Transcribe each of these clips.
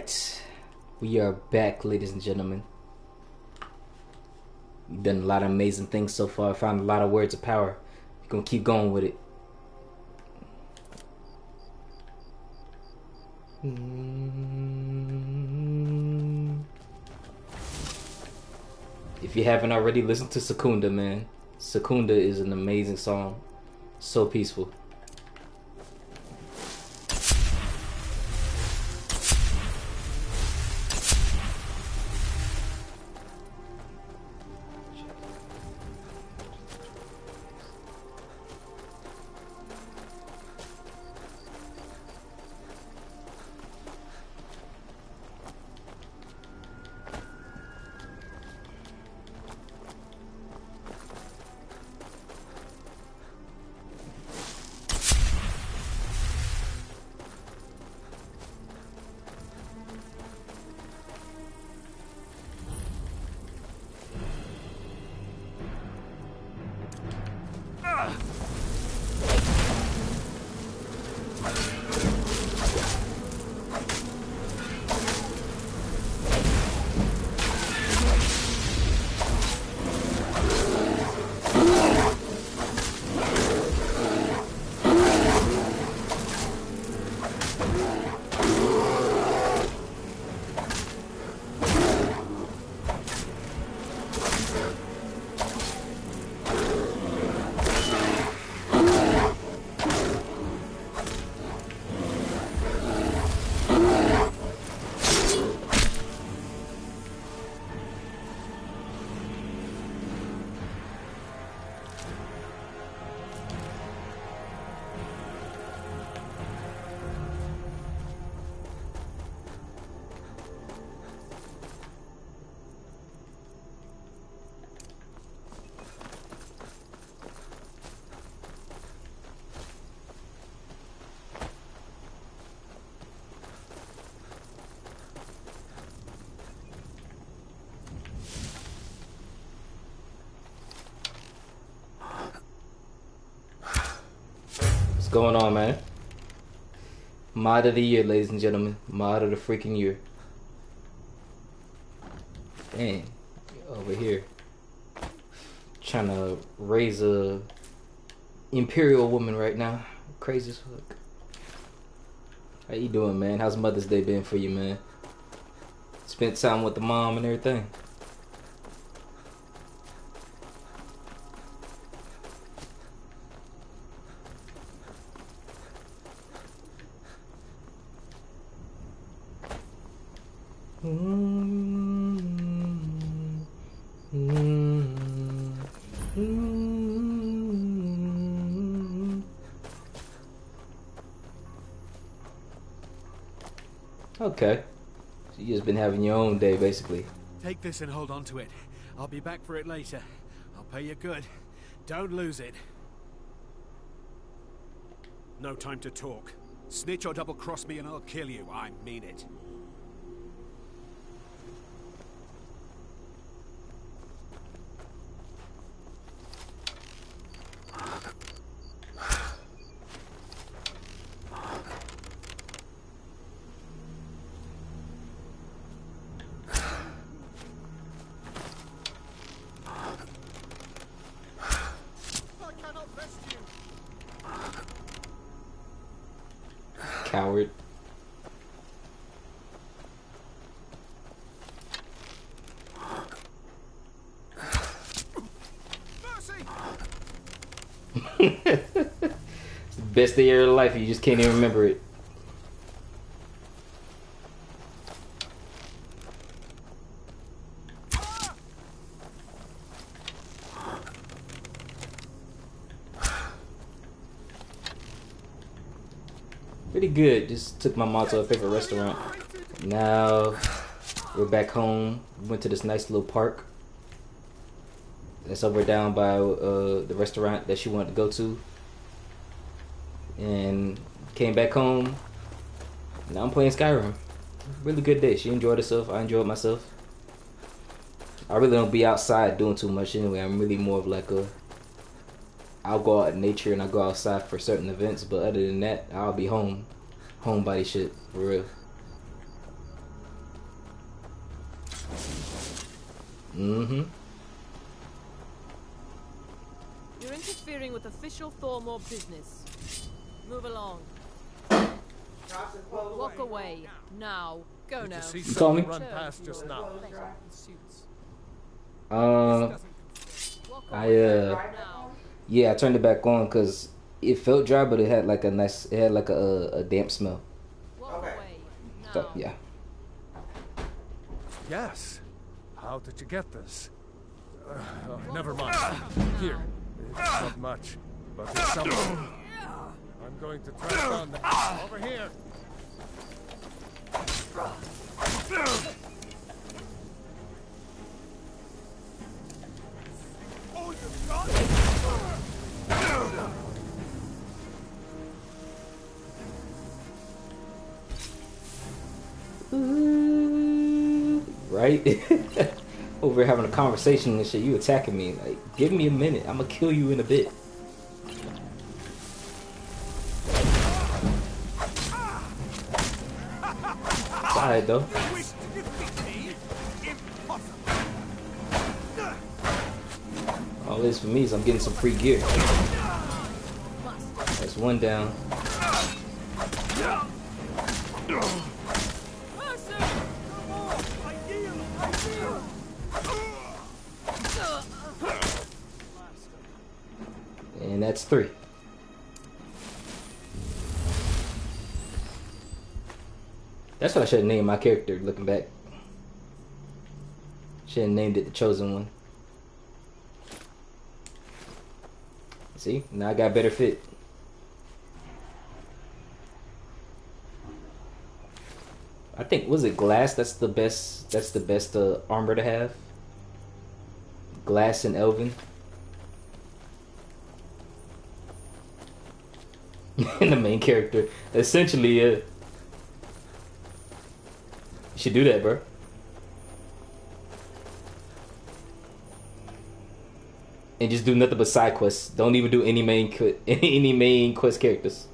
Alright, we are back, ladies and gentlemen. We've done a lot of amazing things so far. Found a lot of words of power. We're gonna keep going with it. If you haven't already listened to Secunda, man, Secunda is an amazing song. So peaceful. What's going on, man? Mod of the year, ladies and gentlemen. Mod of the freaking year. Dang. Over here. Trying to raise a imperial woman right now. Crazy as fuck. How you doing, man? How's Mother's Day been for you, man? Spent time with the mom and everything. Okay. So you just been having your own day, basically. Take this and hold on to it. I'll be back for it later. I'll pay you good. Don't lose it. No time to talk. Snitch or double-cross me and I'll kill you. I mean it. Coward. It's the best day of your life, you just can't even remember it. Pretty good. Just took my mom to a favorite restaurant. Now we're back home. We went to this nice little park that's over down by the restaurant that she wanted to go to, and came back home. Now I'm playing Skyrim. Really good day. She enjoyed herself. I enjoyed myself. I really don't be outside doing too much anyway. I'm really more of like a I'll go out in nature and I go outside for certain events, but other than that, I'll be home. Homebody shit, for real. Mm-hmm. You're interfering with official Thormore business. Move along. Walk away. Now. Go Did now. you see You call me? someone run past just now? Uh, Walk I away. Now. yeah, I turned it back on because it felt dry, but it had like a damp smell. Walk away. So Now. yeah. Yes. How did you get this? Never mind. Here. It's not much, but it's something. I'm going to track down the... Over here. Right? Over here having a conversation and shit, you attacking me. Like, give me a minute. I'm gonna kill you in a bit. It's alright though. All this for me is I'm getting some free gear. That's one down. And that's 3. That's what I should have named my character, looking back. Should have named it the Chosen One. See? Now I got better fit. I think, was it glass? That's the best armor to have. Glass and Elven. And the main character. Essentially, you should do that, bro. And just do nothing but side quests. Don't even do any main quest characters.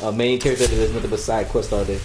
A main character that does nothing but side quests all day.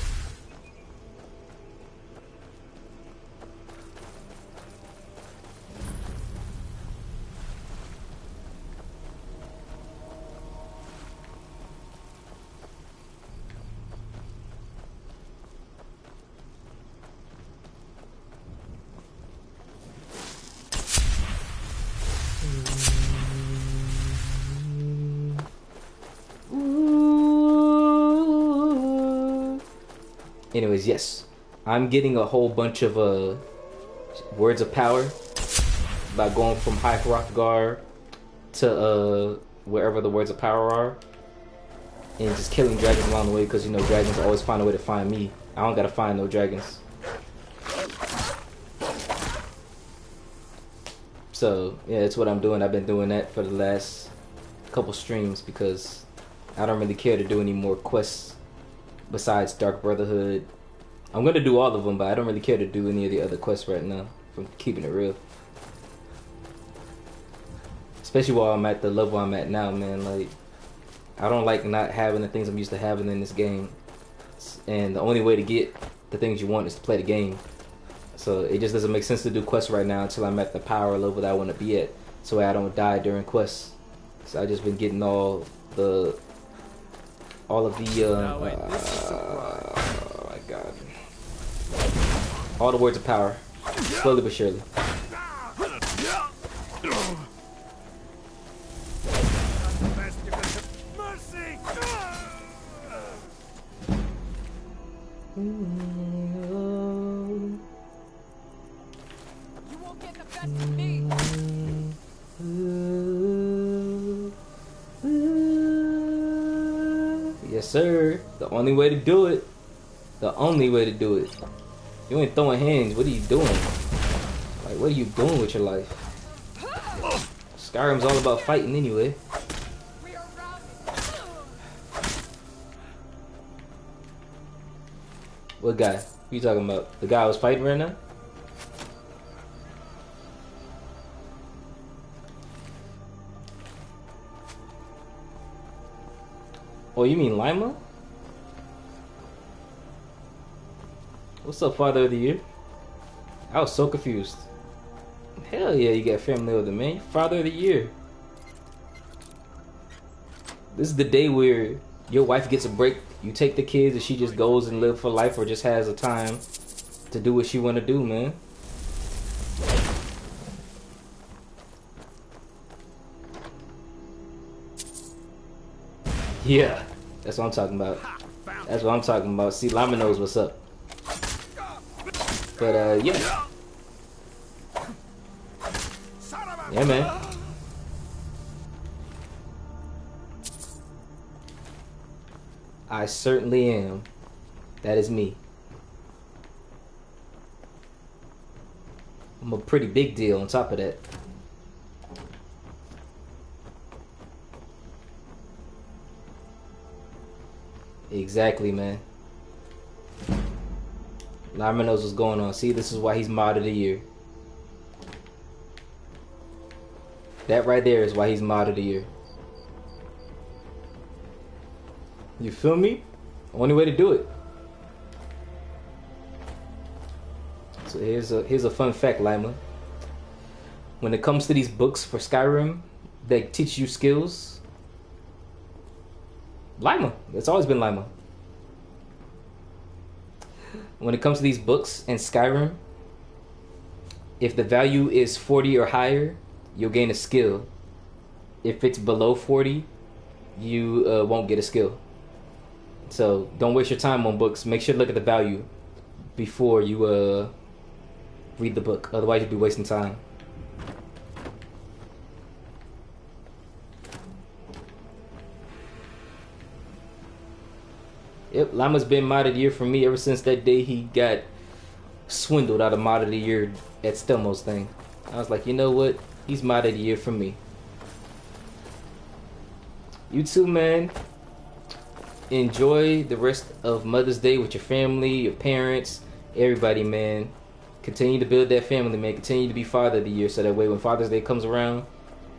Anyways, yes, I'm getting a whole bunch of words of power by going from High Hrothgar to wherever the words of power are, and just killing dragons along the way, because you know dragons always find a way to find me. I don't gotta find no dragons. So yeah, that's what I'm doing. I've been doing that for the last couple streams because I don't really care to do any more quests besides Dark Brotherhood. I'm gonna do all of them, but I don't really care to do any of the other quests right now, from keeping it real. Especially while I'm at the level I'm at now, man. Like, I don't like not having the things I'm used to having in this game. And the only way to get the things you want is to play the game. So it just doesn't make sense to do quests right now until I'm at the power level that I want to be at, so I don't die during quests. So I just been getting all of the oh my god, all the words of power, slowly but surely. Yes, sir. The only way to do it. The only way to do it. You ain't throwing hands. What are you doing? Like, what are you doing with your life? Skyrim's all about fighting anyway. What guy? Who you talking about? The guy I was fighting right now? Oh, you mean Lima? What's up, Father of the Year? I was so confused. Hell yeah, you got family of the man. Father of the year. This is the day where your wife gets a break. You take the kids and she just goes and live for life, or just has a time to do what she want to do, man. Yeah, that's what I'm talking about. That's what I'm talking about. See, Llama knows what's up. But yeah. Yeah, man. I certainly am. That is me. I'm a pretty big deal on top of that. Exactly, man. Lima knows what's going on. See, this is why he's mod of the year. That right there is why he's mod of the year. You feel me? Only way to do it. So here's a fun fact, Lima. When it comes to these books for Skyrim that teach you skills, Lima. It's always been Lima. When it comes to these books in Skyrim, if the value is 40 or higher, you'll gain a skill. If it's below 40, you won't get a skill. So don't waste your time on books. Make sure to look at the value before you read the book. Otherwise, you'll be wasting time. Yep, Llama's been mod of the year for me ever since that day he got swindled out of mod of the year at Stelmo's thing. I was like, you know what? He's mod of the year for me. You too, man. Enjoy the rest of Mother's Day with your family, your parents, everybody, man. Continue to build that family, man. Continue to be Father of the Year, so that way when Father's Day comes around,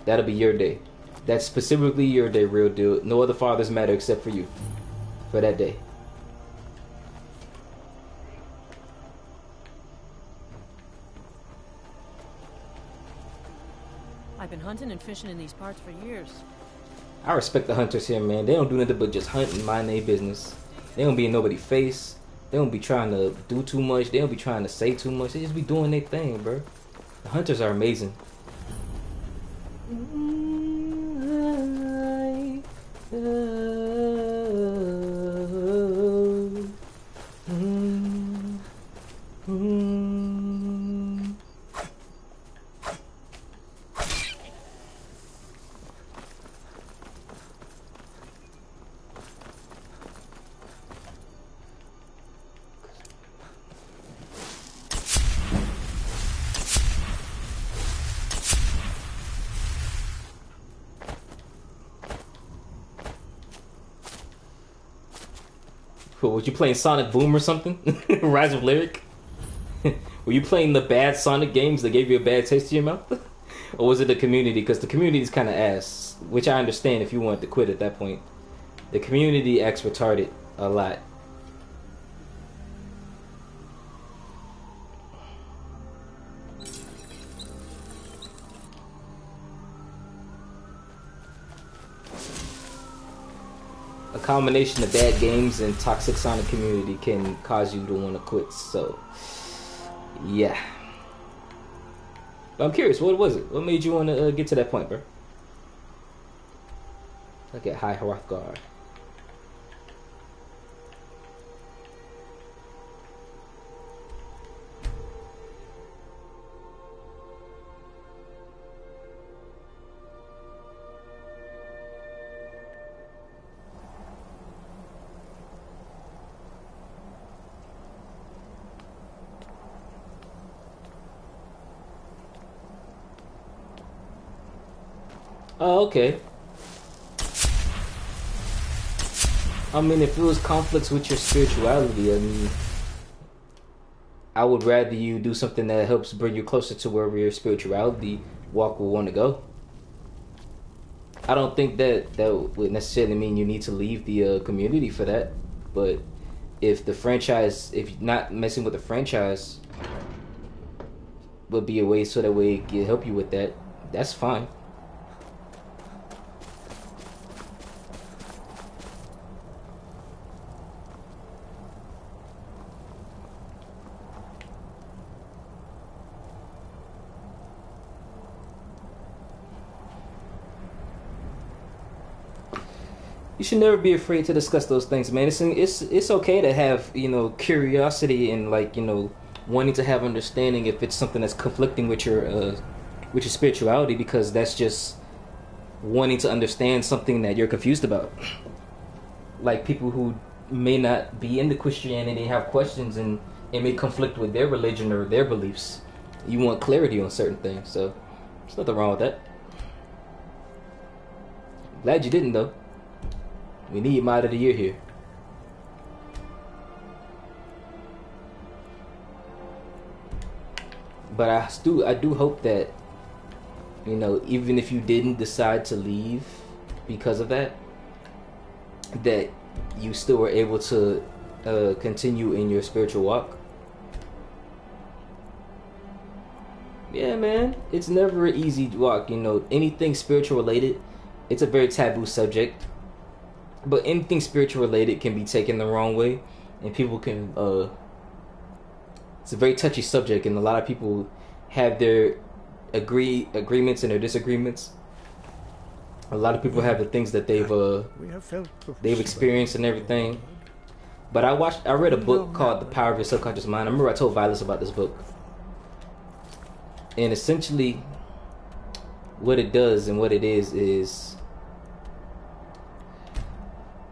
that'll be your day. That's specifically your day, real deal. No other fathers matter except for you for that day. I've been hunting and fishing in these parts for years. I respect the hunters here, man. They don't do nothing but just hunt and mind their business. They don't be in nobody's face. They don't be trying to do too much. They don't be trying to say too much. They just be doing their thing, bro. The hunters are amazing. Cool. Was you playing Sonic Boom or something? Rise of Lyric? Were you playing the bad Sonic games that gave you a bad taste in your mouth? Or was it the community? Because the community is kind of ass, which I understand if you wanted to quit at that point. The community acts retarded a lot. A combination of bad games and toxic Sonic community can cause you to want to quit. So, yeah. But I'm curious, what was it? What made you want to get to that point, bro? Look at High Hrothgar. Oh, okay. I mean, if it was conflicts with your spirituality, I mean, I would rather you do something that helps bring you closer to wherever your spirituality walk will want to go. I don't think that would necessarily mean you need to leave the community for that. But if the franchise, if you're not messing with the franchise, would be a way so that way it can help you with that, that's fine. You should never be afraid to discuss those things, man. It's okay to have, you know, curiosity and, like, you know, wanting to have understanding if it's something that's conflicting with your spirituality, because that's just wanting to understand something that you're confused about. Like people who may not be into Christianity have questions and it may conflict with their religion or their beliefs. You want clarity on certain things, so there's nothing wrong with that. Glad you didn't though. We need Mod of the Year here. But I do hope that, you know, even if you didn't decide to leave because of that, that you still were able to continue in your spiritual walk. Yeah, man, it's never an easy walk. You know, anything spiritual related, it's a very taboo subject. But anything spiritual related can be taken the wrong way, and people can. It's a very touchy subject, and a lot of people have their agreements and their disagreements. A lot of people have the things that they've experienced and everything. But I read a book called The Power of Your Subconscious Mind. I remember I told Vilas about this book, and essentially, what it does and what it is.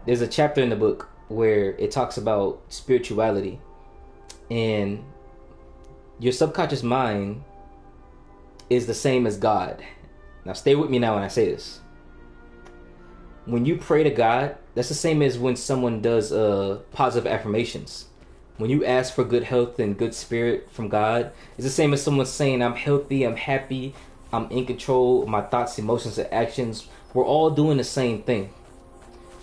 There's a chapter in the book where it talks about spirituality, and your subconscious mind is the same as God. Now stay with me now when I say this. When you pray to God, that's the same as when someone does positive affirmations. When you ask for good health and good spirit from God, it's the same as someone saying, I'm healthy, I'm happy, I'm in control of my thoughts, emotions, and actions. We're all doing the same thing.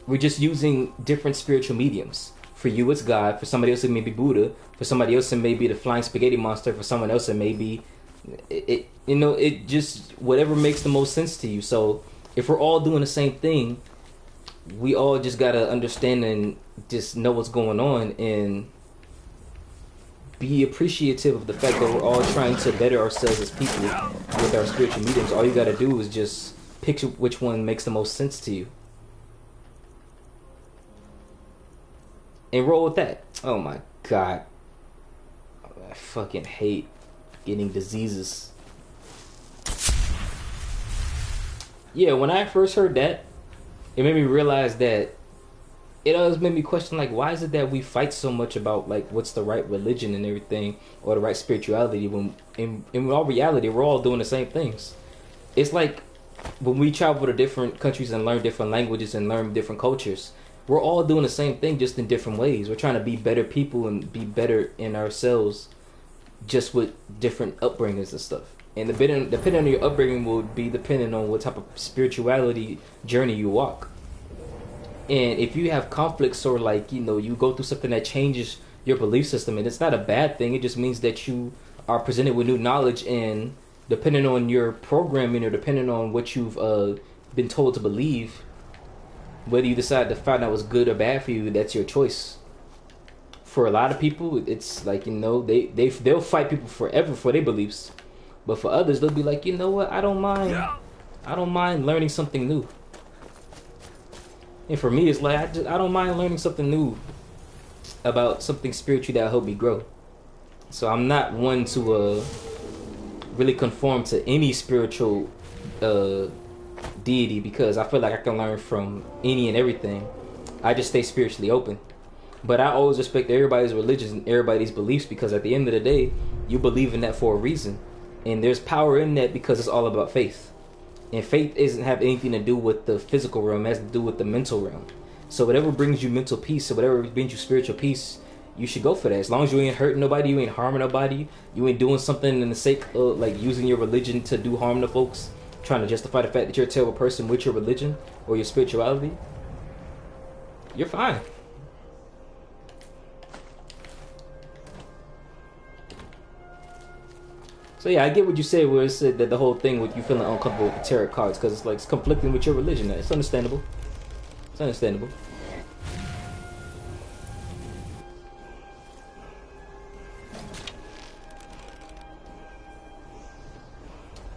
We're just using different spiritual mediums. For you, it's God. For somebody else, it may be Buddha. For somebody else, it may be the flying spaghetti monster. For someone else, it may be, it just, whatever makes the most sense to you. So if we're all doing the same thing, we all just got to understand and just know what's going on and be appreciative of the fact that we're all trying to better ourselves as people with our spiritual mediums. All you got to do is just pick which one makes the most sense to you. And roll with that. Oh my God. I fucking hate getting diseases. Yeah, when I first heard that, it made me realize that it always made me question, like, why is it that we fight so much about, like, what's the right religion and everything, or the right spirituality, when in all reality, we're all doing the same things. It's like when we travel to different countries and learn different languages and learn different cultures, we're all doing the same thing, just in different ways. We're trying to be better people and be better in ourselves, just with different upbringings and stuff. And depending on your upbringing will be dependent on what type of spirituality journey you walk. And if you have conflicts, or, like, you know, you go through something that changes your belief system, and it's not a bad thing. It just means that you are presented with new knowledge, and depending on your programming or depending on what you've been told to believe, whether you decide to find out what's good or bad for you, that's your choice. For a lot of people, it's like, you know, they'll fight people forever for their beliefs. But for others, they'll be like, you know what, I don't mind learning something new. And for me, it's like, I don't mind learning something new about something spiritual that'll help me grow. So I'm not one to really conform to any spiritual deity, because I feel like I can learn from any and everything. I just stay spiritually open. But I always respect everybody's religions and everybody's beliefs, because at the end of the day, you believe in that for a reason. And there's power in that, because it's all about faith. And faith doesn't have anything to do with the physical realm. It has to do with the mental realm. So whatever brings you mental peace, or whatever brings you spiritual peace, you should go for that. As long as you ain't hurting nobody, you ain't harming nobody, you ain't doing something in the sake of, like, using your religion to do harm to folks, trying to justify the fact that you're a terrible person with your religion or your spirituality, you're fine. So yeah, I get what you said where it said that the whole thing with you feeling uncomfortable with the tarot cards because it's like it's conflicting with your religion. It's understandable. It's understandable.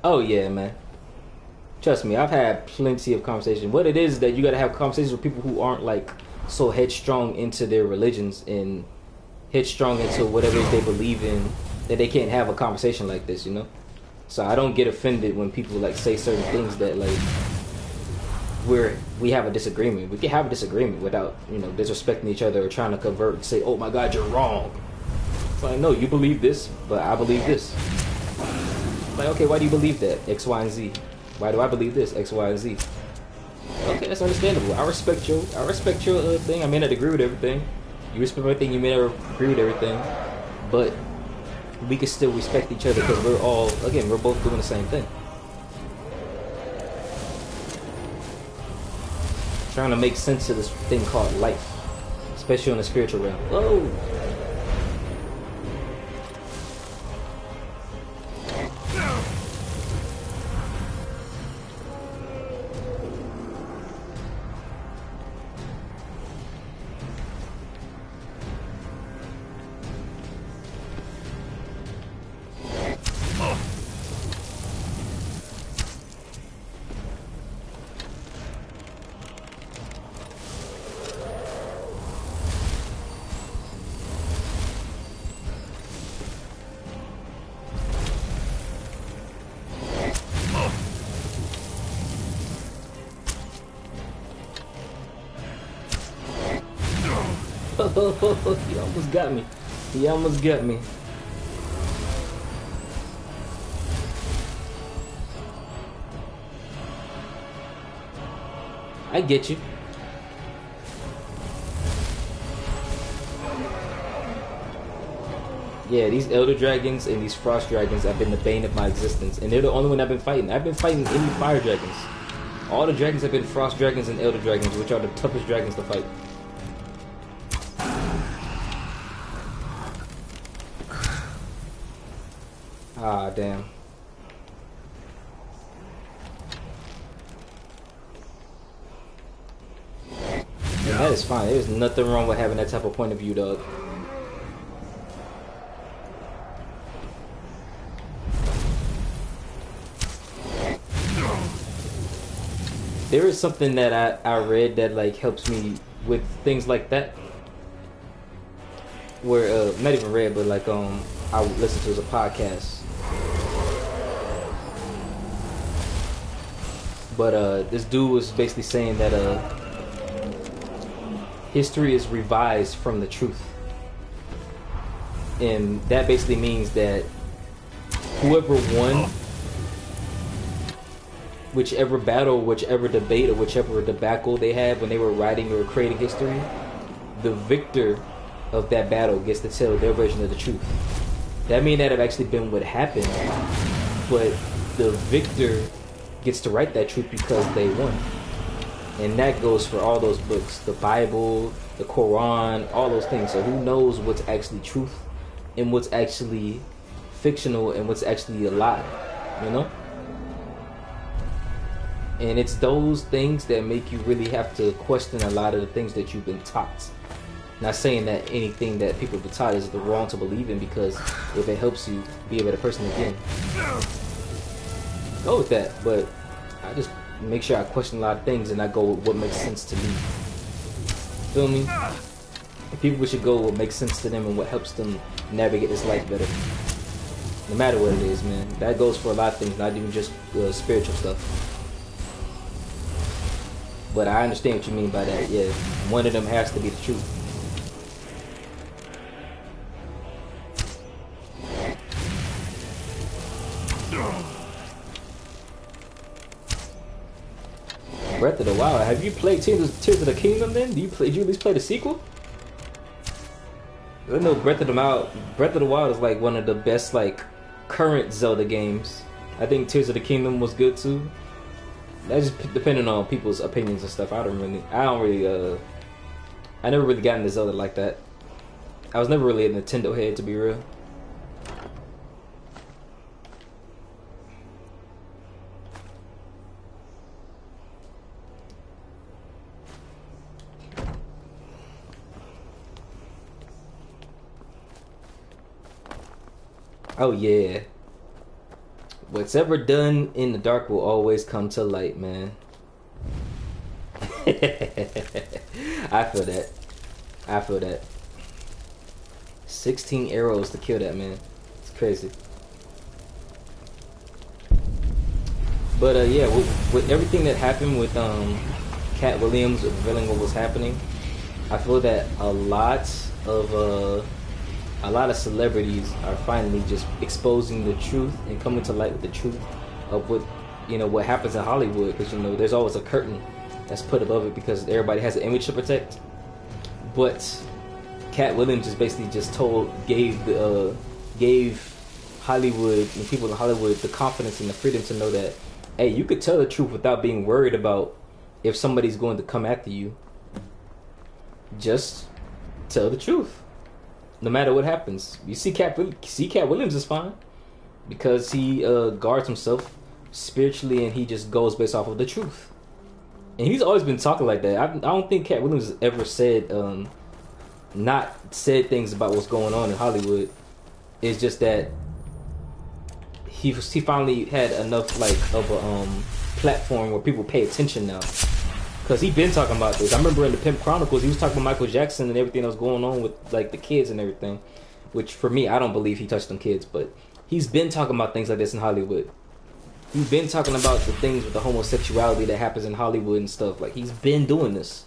Oh yeah, man. Trust me, I've had plenty of conversations. What it is that you gotta have conversations with people who aren't like so headstrong into their religions and headstrong into whatever they believe in that they can't have a conversation like this, you know? So I don't get offended when people like say certain things that like we have a disagreement. We can have a disagreement without, you know, disrespecting each other or trying to convert and say, oh my God, you're wrong. It's like, no, you believe this, but I believe this. Like, okay, why do you believe that? X, Y, and Z. Why do I believe this? X, Y, and Z. Okay, that's understandable. I respect your thing. I may not agree with everything. You respect everything. You may not agree with everything, but we can still respect each other because we're all, again, we're both doing the same thing. Trying to make sense of this thing called life, especially on the spiritual realm. Whoa. He almost got me. He almost got me. I get you. Yeah, these Elder Dragons and these Frost Dragons have been the bane of my existence. And they're the only one I've been fighting. I've been fighting any Fire Dragons. All the dragons have been Frost Dragons and Elder Dragons, which are the toughest dragons to fight. Ah, damn. Yeah, that is fine. There's nothing wrong with having that type of point of view, dog. There is something that I read that like helps me with things like that. Where not even read, but like I would listen to as a podcast. But this dude was basically saying that history is revised from the truth. And that basically means that whoever won whichever battle, whichever debate, or whichever debacle they had when they were writing or creating history, the victor of that battle gets to tell their version of the truth. That may not have actually been what happened, but the victor gets to write that truth because they won. And that goes for all those books, the Bible, the Quran, all those things. So who knows what's actually truth and what's actually fictional and what's actually a lie, you know? And it's those things that make you really have to question a lot of the things that you've been taught. Not saying that anything that people have been taught is the wrong to believe in, because if it helps you be a better person again, go with that. But I just make sure I question a lot of things and I go with what makes sense to me. Feel me? People should go with what makes sense to them and what helps them navigate this life better. No matter what it is, man. That goes for a lot of things, not even just spiritual stuff. But I understand what you mean by that, yeah. One of them has to be the truth. Breath of the Wild. Have you played Tears of the Kingdom then? Did you at least play the sequel? I know Breath of the Wild is like one of the best like current Zelda games. I think Tears of the Kingdom was good too. That's just depending on people's opinions and stuff. I never really got into Zelda like that. I was never really a Nintendo head, to be real. Oh yeah. What's ever done in the dark will always come to light, man. I feel that. I feel that. 16 arrows to kill that man. It's crazy. But yeah, with everything that happened with Cat Williams revealing what was happening, I feel that a lot of celebrities are finally just exposing the truth and coming to light with the truth of what happens in Hollywood. Because there's always a curtain that's put above it because everybody has an image to protect. But Cat Williams just basically gave Hollywood and people in Hollywood the confidence and the freedom to know that, hey, you could tell the truth without being worried about if somebody's going to come after you. Just tell the truth, no matter what happens. You see, Cat Williams is fine because he guards himself spiritually and he just goes based off of the truth. And he's always been talking like that. I don't think Cat Williams has ever said things about what's going on in Hollywood. It's just that he finally had enough of a platform where people pay attention now. Because he's been talking about this. I remember in the Pimp Chronicles, he was talking about Michael Jackson and everything that was going on with the kids and everything. Which for me, I don't believe he touched them kids, but he's been talking about things like this in Hollywood. He's been talking about the things with the homosexuality that happens in Hollywood and stuff. He's been doing this.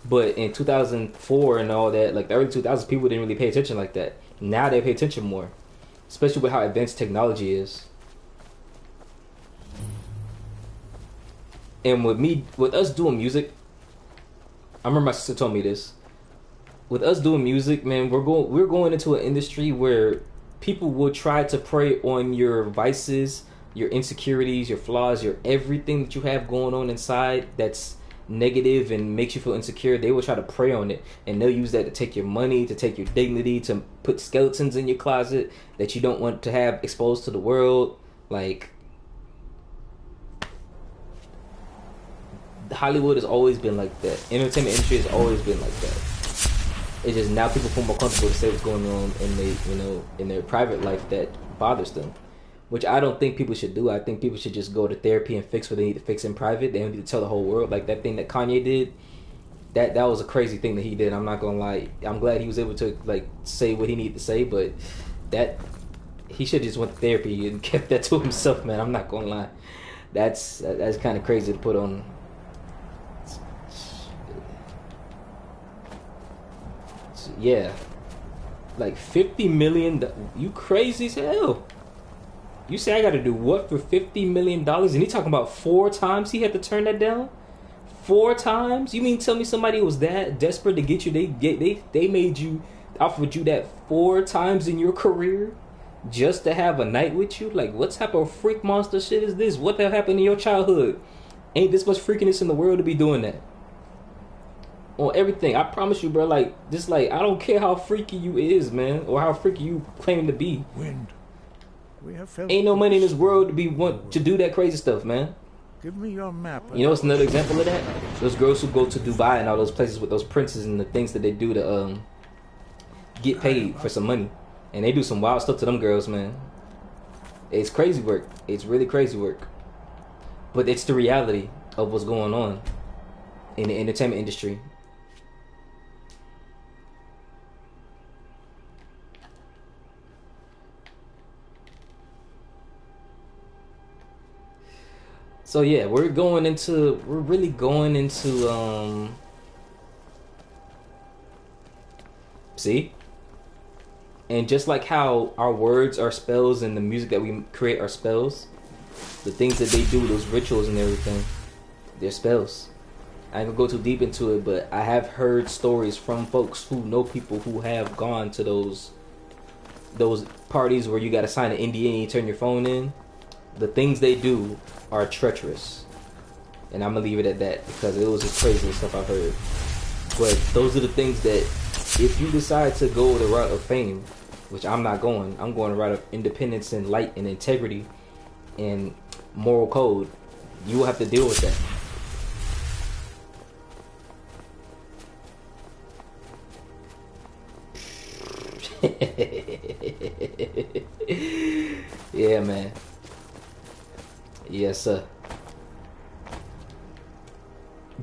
But in 2004 and all that, the early 2000s, people didn't really pay attention like that. Now they pay attention more. Especially with how advanced technology is. And with us doing music, I remember my sister told me this. With us doing music, man, we're going into an industry where people will try to prey on your vices, your insecurities, your flaws, your everything that you have going on inside that's negative and makes you feel insecure. They will try to prey on it, and they'll use that to take your money, to take your dignity, to put skeletons in your closet that you don't want to have exposed to the world. Hollywood has always been like that. Entertainment industry has always been like that. It's just now people feel more comfortable to say what's going on in their private life that bothers them, which I don't think people should do. I think people should just go to therapy and fix what they need to fix in private. They don't need to tell the whole world. That thing that Kanye did, that was a crazy thing that he did. I'm not gonna lie. I'm glad he was able to say what he needed to say, but that he should just went to therapy and kept that to himself, man. I'm not gonna lie. That's kind of crazy to put on. Yeah, $50 million. You crazy as hell. You say I got to do what for $50 million? And he talking about 4 times he had to turn that down. 4 times? You mean tell me somebody was that desperate to get you? They made you, offered you that 4 times in your career just to have a night with you? What type of freak monster shit is this? What the hell happened in your childhood? Ain't this much freakiness in the world to be doing that? On everything, I promise you, bro. I don't care how freaky you is, man, or how freaky you claim to be. Wind. We have felt Ain't no money in this world to want to do that crazy stuff, man. Give me your map. You know what's another example of that? Those girls who go to Dubai and all those places with those princes and the things that they do to get paid for some money, and they do some wild stuff to them girls, man. It's crazy work. It's really crazy work. But it's the reality of what's going on in the entertainment industry. So yeah, we're really going into see? And just like how our words are spells and the music that we create are spells, the things that they do, those rituals and everything, they're spells. I ain't gonna go too deep into it, but I have heard stories from folks who know people who have gone to those parties where you gotta sign an NDA and you turn your phone in. The things they do are treacherous, and I'm gonna leave it at that because it was just crazy stuff I've heard. But those are the things that, if you decide to go the route of fame, which I'm not going, I'm going the route of independence and light and integrity and moral code, you will have to deal with that. Yeah, man. Yes, sir.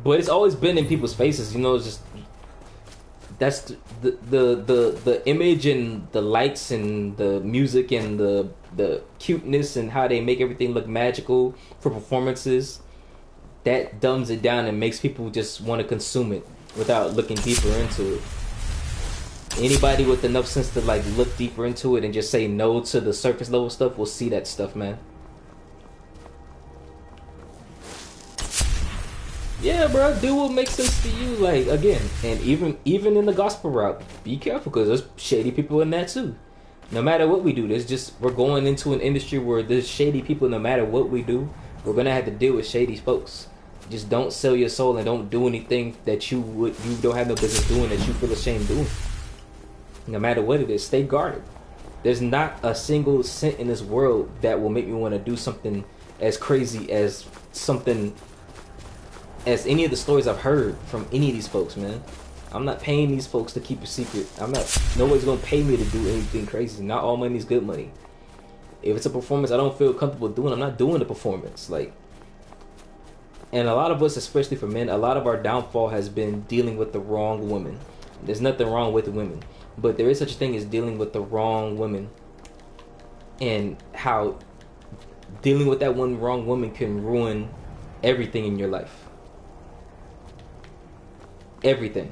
But it's always been in people's faces, you know. It's just that's the image and the lights and the music and the cuteness and how they make everything look magical for performances. That dumbs it down and makes people just want to consume it without looking deeper into it. Anybody with enough sense to like look deeper into it and just say no to the surface level stuff will see that stuff, man. Yeah, bro, do what makes sense to you. Like, again, and even in the gospel route, be careful because there's shady people in that too. No matter what we do, we're going into an industry where there's shady people. No matter what we do, we're gonna have to deal with shady folks. Just don't sell your soul and don't do anything that you don't have no business doing that you feel ashamed doing. No matter what it is, stay guarded. There's not a single cent in this world that will make me want to do something as crazy as any of the stories I've heard from any of these folks, man. I'm not paying these folks to keep a secret. Nobody's gonna pay me to do anything crazy. Not all money is good money. If it's a performance I don't feel comfortable doing, I'm not doing the performance. Like, and a lot of us, especially for men, a lot of our downfall has been dealing with the wrong woman. There's nothing wrong with women, but there is such a thing as dealing with the wrong woman, and how dealing with that one wrong woman can ruin everything in your life. Everything.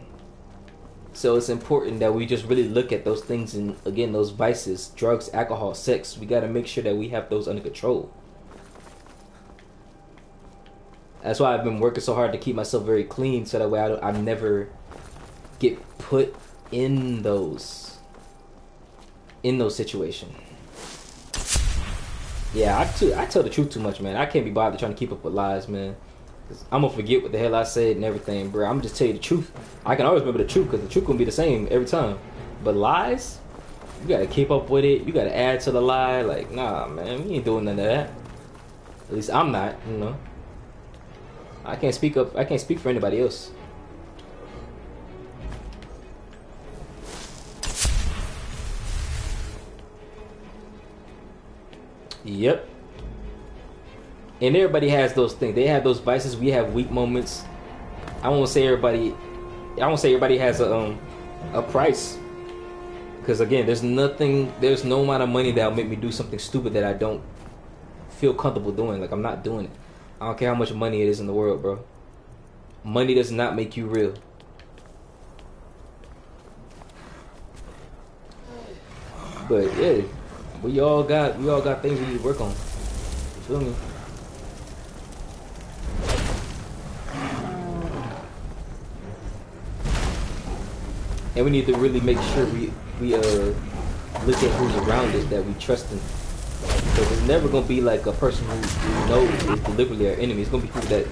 So it's important that we just really look at those things, and again, those vices, drugs, alcohol, sex, we got to make sure that we have those under control. That's why I've been working so hard to keep myself very clean, so that way I never get put in those situations. Yeah, I tell the truth too much, man. I can't be bothered trying to keep up with lies, man. I'm gonna forget what the hell I said and everything, bro. I'm just tell you the truth. I can always remember the truth because the truth gonna be the same every time. But lies, you gotta keep up with it. You gotta add to the lie. Like, nah, man, we ain't doing none of that. At least I'm not. You know, I can't speak for anybody else. Yep. And everybody has those things. They have those vices. We have weak moments. I won't say everybody has a price. Because again, there's no amount of money that'll make me do something stupid that I don't feel comfortable doing. Like, I'm not doing it. I don't care how much money it is in the world, bro. Money does not make you real. But yeah, we all got things we need to work on. You feel me? And we need to really make sure we look at who's around us that we trust in. Because it's never going to be like a person who knows is deliberately our enemy. It's going to be people that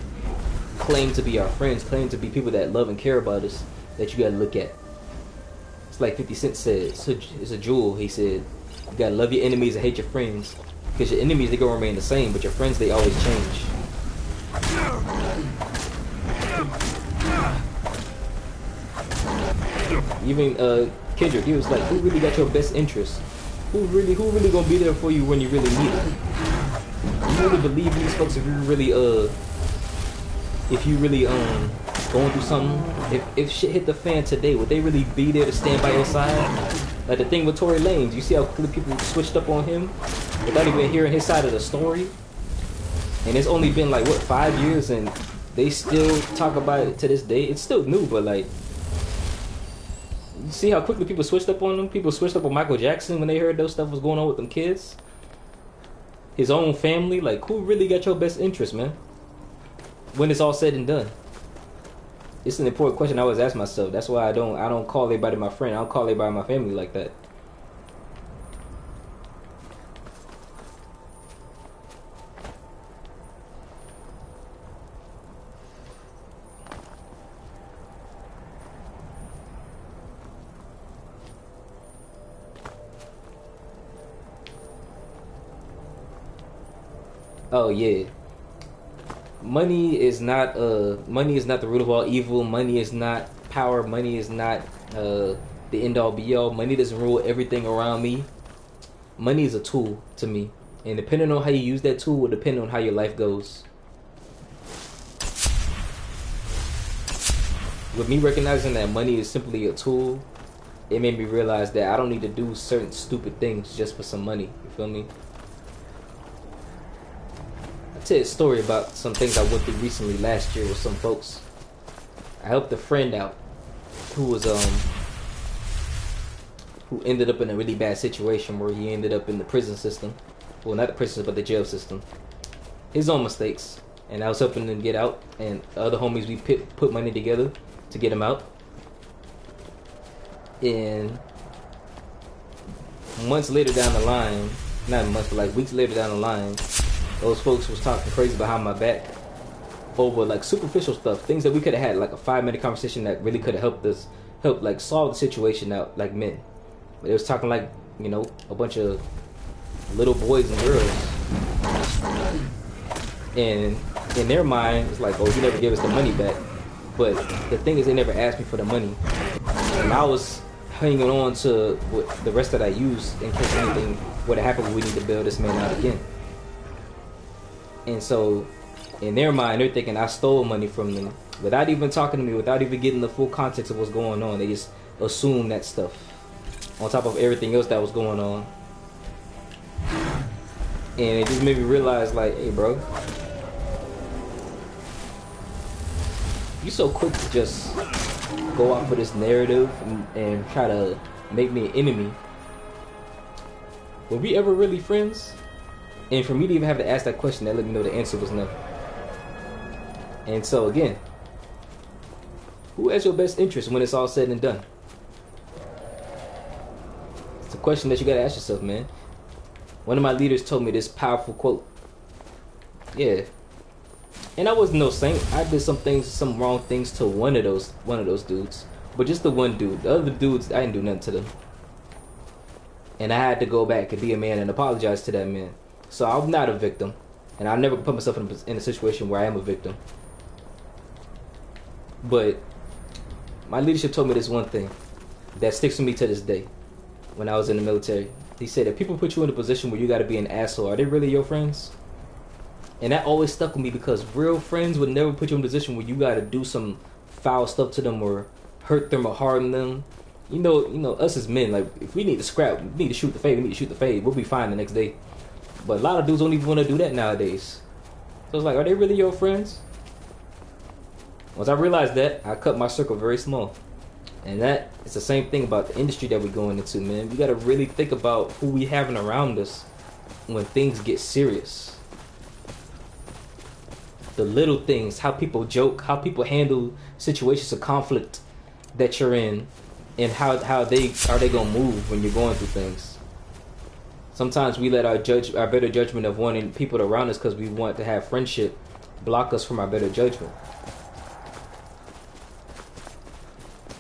claim to be our friends, claim to be people that love and care about us, that you got to look at. It's like 50 Cent said, it's a jewel. He said, you got to love your enemies and hate your friends. Because your enemies, they going to remain the same, but your friends, they always change. Even Kendrick, he was like, who really got your best interest? Who really gonna be there for you when you really need it? You really believe in these folks if you really going through something? If shit hit the fan today, would they really be there to stand by your side? Like the thing with Tory Lanez, you see how quickly people switched up on him without even hearing his side of the story? And it's only been like, what, 5 years, and they still talk about it to this day. It's still new, but like, you see how quickly people switched up on him? People switched up on Michael Jackson when they heard those stuff was going on with them kids. His own family. Like, who really got your best interest, man? When it's all said and done. It's an important question I always ask myself. That's why I don't call everybody my friend. I don't call everybody my family like that. Oh yeah. Money is not the root of all evil. Money is not power. Money is not the end all be all. Money doesn't rule everything around me. Money is a tool to me. And depending on how you use that tool will depend on how your life goes. With me recognizing that money is simply a tool, it made me realize that I don't need to do certain stupid things just for some money. You feel me? I'll tell you a story about some things I went through recently last year with some folks. I helped a friend out who was who ended up in a really bad situation where he ended up in the prison system. Well, not the prison, but the jail system. His own mistakes. And I was helping him get out. And the other homies, we put money together to get him out. And months later down the line, not months, but like weeks later down the line, those folks was talking crazy behind my back over like superficial stuff, things that we could have had like a 5-minute conversation that really could have helped like solve the situation out like men. But it was talking like, you know, a bunch of little boys and girls. And in their mind, it's like, oh, you never gave us the money back. But the thing is, they never asked me for the money. And I was hanging on to the rest that I used in case anything would have happened. We need to bail this man out again. And so, in their mind, they're thinking I stole money from them without even talking to me, without even getting the full context of what's going on. They just assume that stuff on top of everything else that was going on. And it just made me realize, like, hey, bro, you so quick to just go off of this narrative and try to make me an enemy. Were we ever really friends? And for me to even have to ask that question, that let me know the answer was no. And so again, who has your best interest when it's all said and done? It's a question that you gotta ask yourself, man. One of my leaders told me this powerful quote. Yeah. And I wasn't no saint. I did some wrong things to one of those dudes. But just the one dude. The other dudes, I didn't do nothing to them. And I had to go back and be a man and apologize to that man. So I'm not a victim. And I'll never put myself in a situation where I am a victim. But my leadership told me this one thing that sticks with me to this day. When I was in the military, he said, if people put you in a position where you gotta be an asshole, are they really your friends? And that always stuck with me, because real friends would never put you in a position where you gotta do some foul stuff to them or hurt them or harm them. You know, us as men, like, if we need to scrap, we need to shoot the fade, we'll be fine the next day. But a lot of dudes don't even want to do that nowadays. So it's like, are they really your friends? Once I realized that, I cut my circle very small. And that is the same thing about the industry that we're going into, man. We got to really think about who we having around us when things get serious. The little things, how people joke, how people handle situations of conflict that you're in, and how they gonna move when you're going through things. Sometimes we let our better judgment of wanting people around us because we want to have friendship block us from our better judgment.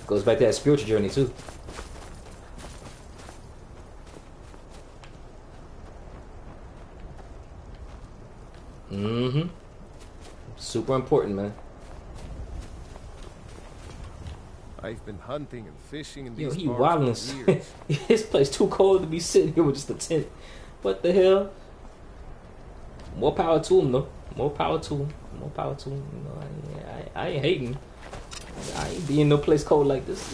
Goes back to that spiritual journey too. Super important, man. I've been hunting and fishing in these he parts wildin'. for years. This place too cold to be sitting here with just a tent. What the hell? More power to him, though. More power to him. More power to him. You know, I ain't hating. I ain't be in no place cold like this.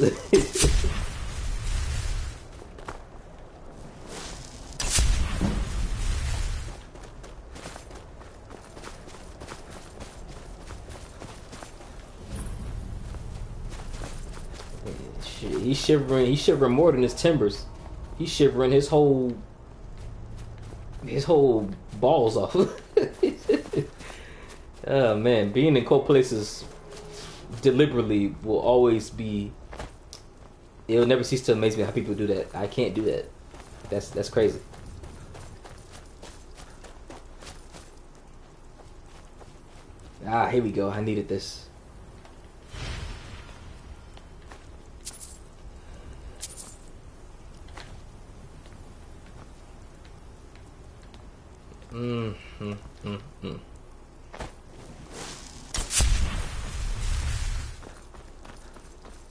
He's shivering more than his timbers. He's shivering his whole balls off. Oh man, being in cold places deliberately will always be. It'll never cease to amaze me how people do that. I can't do that. That's crazy. Ah, here we go. I needed this.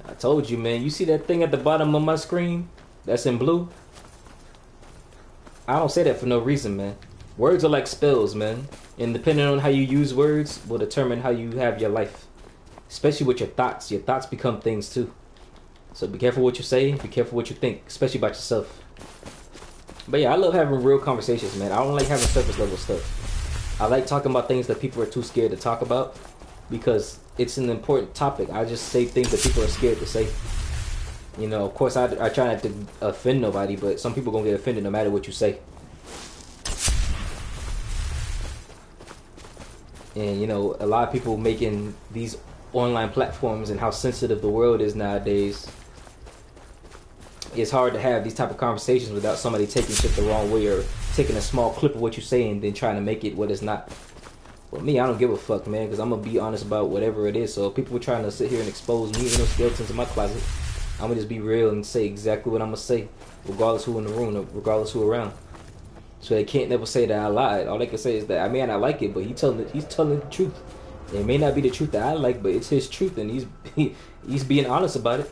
I told you, man. You see that thing at the bottom of my screen? That's in blue. I don't say that for no reason, man. Words are like spells, man. And depending on how you use words will determine how you have your life. Especially with your thoughts. Your thoughts become things too. So be careful what you say, be careful what you think, especially about yourself. But yeah, I love having real conversations, man. I don't like having surface level stuff. I like talking about things that people are too scared to talk about because it's an important topic. I just say things that people are scared to say. You know, of course, I try not to offend nobody, but some people gonna get offended no matter what you say. And, you know, a lot of people making these online platforms and how sensitive the world is nowadays. It's hard to have these type of conversations without somebody taking shit the wrong way or taking a small clip of what you say and then trying to make it what it's not. But me, I don't give a fuck, man, because I'm going to be honest about whatever it is. So if people are trying to sit here and expose me and those skeletons in my closet, I'm going to just be real and say exactly what I'm going to say, regardless who in the room, or regardless who around. So they can't never say that I lied. All they can say is that I may not like it, but he's telling the truth. It may not be the truth that I like, but it's his truth, and he's being honest about it.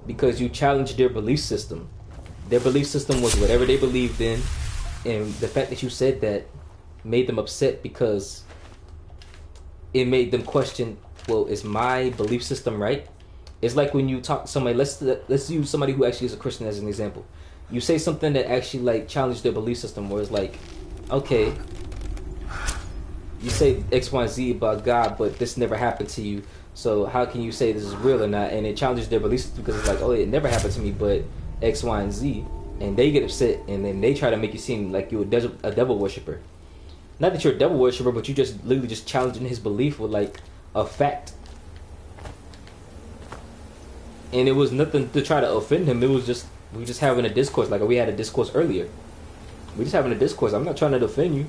Because you challenged their belief system. Their belief system was whatever they believed in, and the fact that you said that made them upset because it made them question, well, is my belief system right? It's like when you talk to somebody, let's use somebody who actually is a Christian as an example. You say something that actually like challenged their belief system, where it's like, okay, you say X, Y, Z about God, but this never happened to you. So how can you say this is real or not? And it challenges their belief system because it's like, oh, it never happened to me, but X, Y, and Z. And they get upset, and then they try to make you seem like you're a devil worshiper. Not that you're a devil worshiper, but you just literally just challenging his belief with like a fact. And it was nothing to try to offend him. It was just, we were just having a discourse, like we had a discourse earlier. We're just having a discourse. I'm not trying to offend you.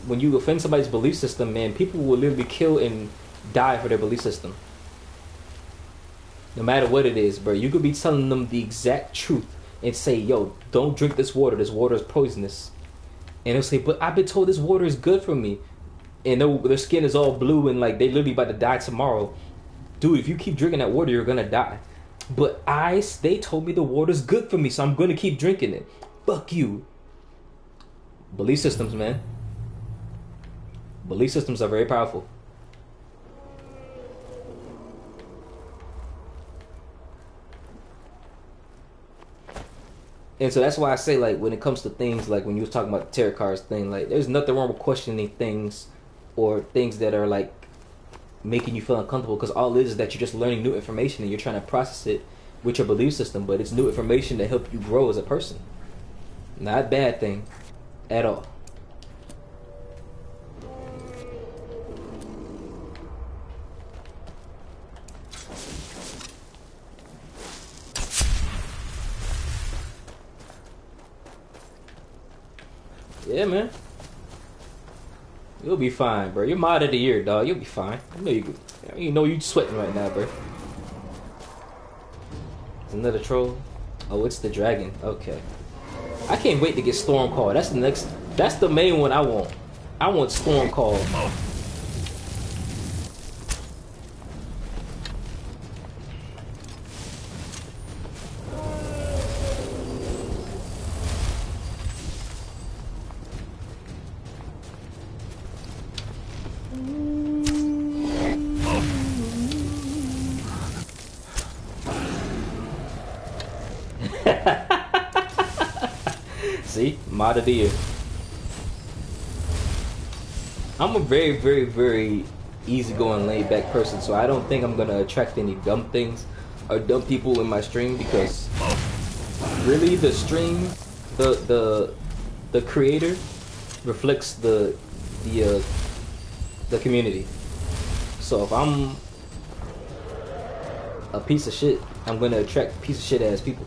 When you offend somebody's belief system, man, people will literally kill and die for their belief system. No matter what it is, bro. You could be telling them the exact truth and say, yo, don't drink this water. This water is poisonous. And they'll say, but I've been told this water is good for me. And their skin is all blue and like they literally about to die tomorrow. Dude, if you keep drinking that water, you're gonna die. But they told me the water's good for me, so I'm gonna keep drinking it. Fuck you. Belief systems, man. Belief systems are very powerful. And so that's why I say, like, when it comes to things, like when you was talking about the tarot cards thing, like, there's nothing wrong with questioning things or things that are, like, making you feel uncomfortable, because all it is that you're just learning new information and you're trying to process it with your belief system, but it's new information to help you grow as a person. Not a bad thing at all. Yeah, man. You'll be fine, bro. You're mod of the year, dog. You'll be fine. You know you sweating right now, bro. It's another troll. Oh, it's the dragon. Okay. I can't wait to get Storm Call. That's the next. That's the main one I want. I want Storm Call. See? Mod of the year. I'm a very, very, very easygoing, laid back person, so I don't think I'm gonna attract any dumb things or dumb people in my stream, because really the stream, the creator reflects the community. So if I'm a piece of shit, I'm gonna attract piece of shit ass people.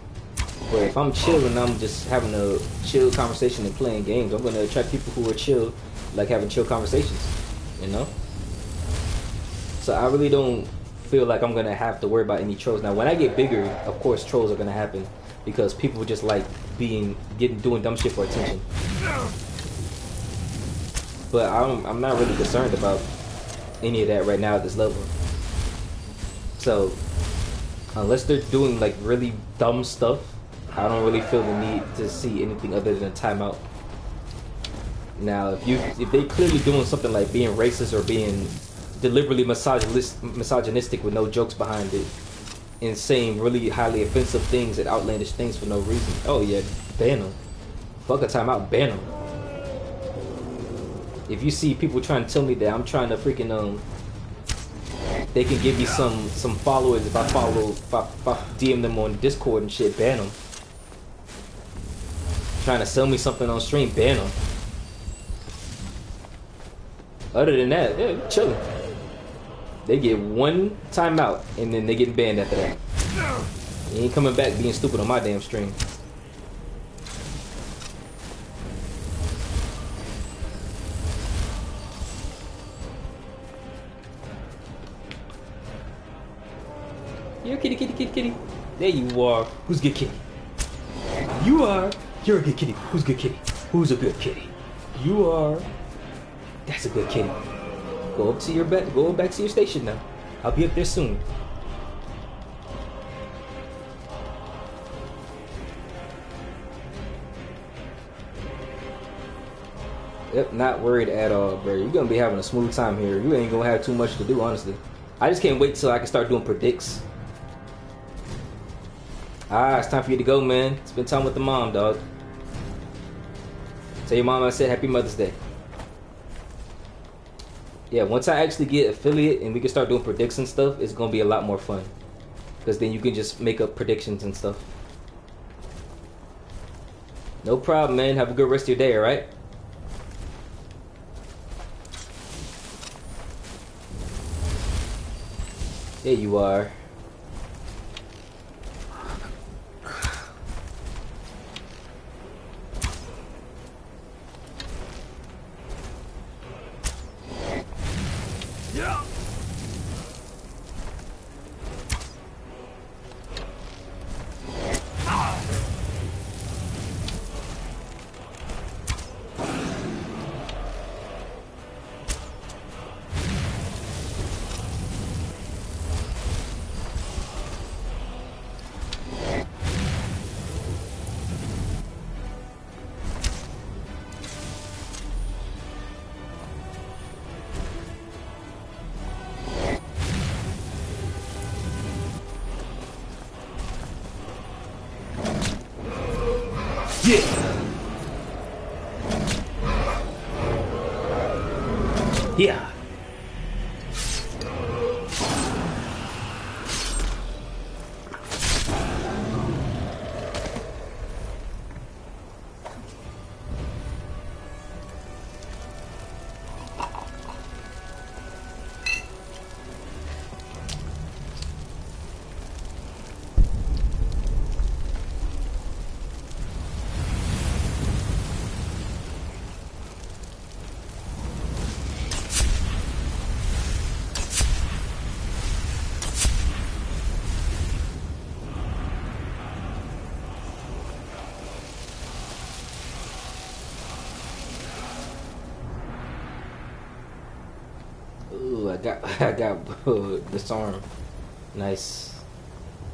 But if I'm chill and I'm just having a chill conversation and playing games, I'm gonna attract people who are chill, like having chill conversations, you know? So I really don't feel like I'm gonna have to worry about any trolls. Now when I get bigger, of course trolls are gonna happen, because people just like doing dumb shit for attention. But I'm not really concerned about any of that right now at this level. So unless they're doing like really dumb stuff, I don't really feel the need to see anything other than a timeout. Now, if they clearly doing something like being racist or being deliberately misogynistic with no jokes behind it, and saying really highly offensive things and outlandish things for no reason, oh yeah, ban them. Fuck a timeout, ban them. If you see people trying to tell me that I'm trying to freaking they can give me some followers if I DM them on Discord and shit, ban them. Trying to sell me something on stream, ban them. Other than that, yeah, we're chilling. They get one timeout and then they getting banned after that. You ain't coming back being stupid on my damn stream. You're a kitty, kitty, kitty, kitty. There you are. Who's a good kitty? You are. You're a good kitty. Who's a good kitty? Who's a good kitty? You are. That's a good kitty. Go up to your bed. Go back to your station now. I'll be up there soon. Yep, not worried at all, bro. You're gonna be having a smooth time here. You ain't gonna have too much to do, honestly. I just can't wait till I can start doing predicts. It's time for you to go, man. Spend time with the mom, dog. Tell your mom I said Happy Mother's Day. Yeah, once I actually get affiliate and we can start doing predicts and stuff, it's gonna be a lot more fun. Because then you can just make up predictions and stuff. No problem, man. Have a good rest of your day, alright? There you are. Yeah. I got disarm. Nice.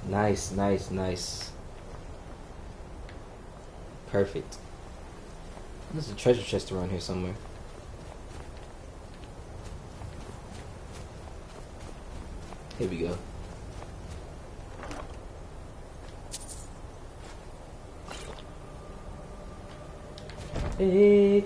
Nice. Perfect. There's a treasure chest around here somewhere. Here we go. Hey.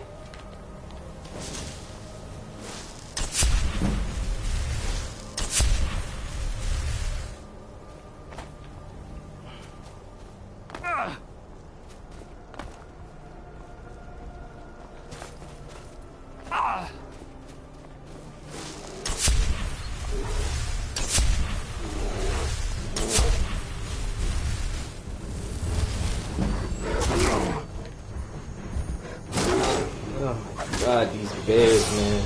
God, these bears, man.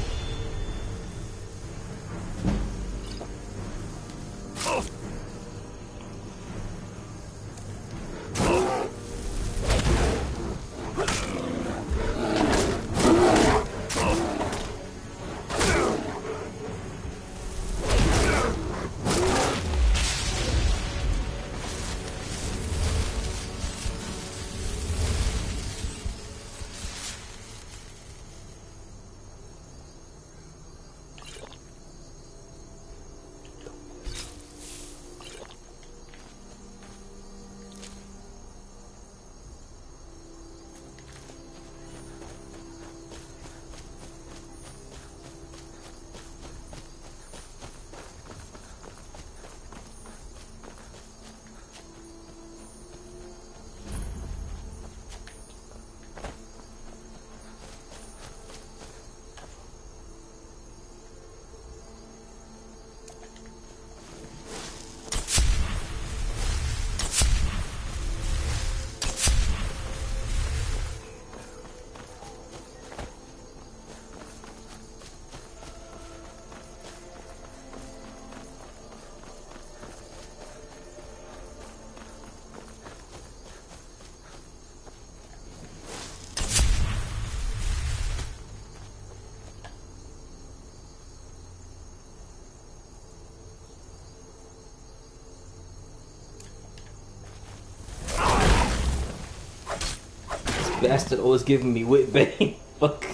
bastard always giving me whip bait. Fuck.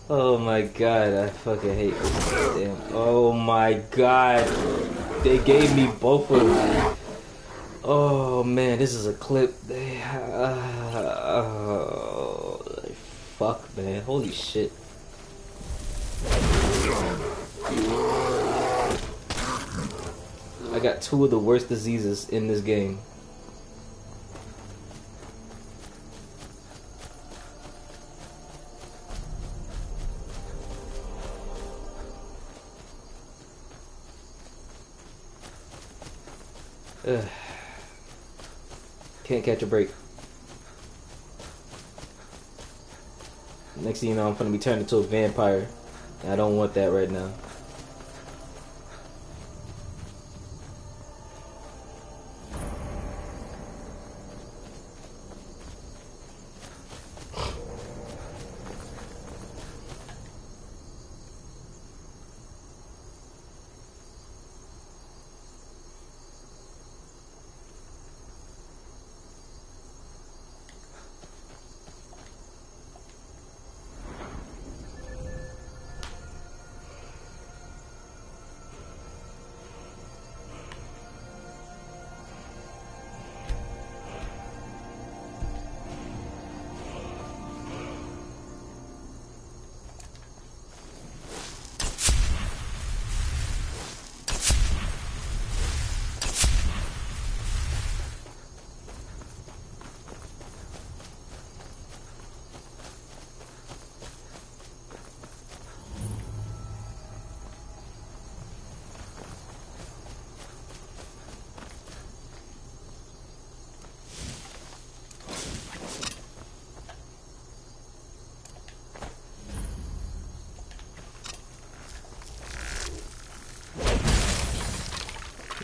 Oh my god, I fucking hate this. Damn. Oh my god. They gave me both of them. Oh man, this is a clip. Fuck, man. Holy shit. I got two of the worst diseases in this game. Ugh. Can't catch a break. Next thing you know, I'm gonna be turned into a vampire. I don't want that right now.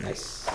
Nice.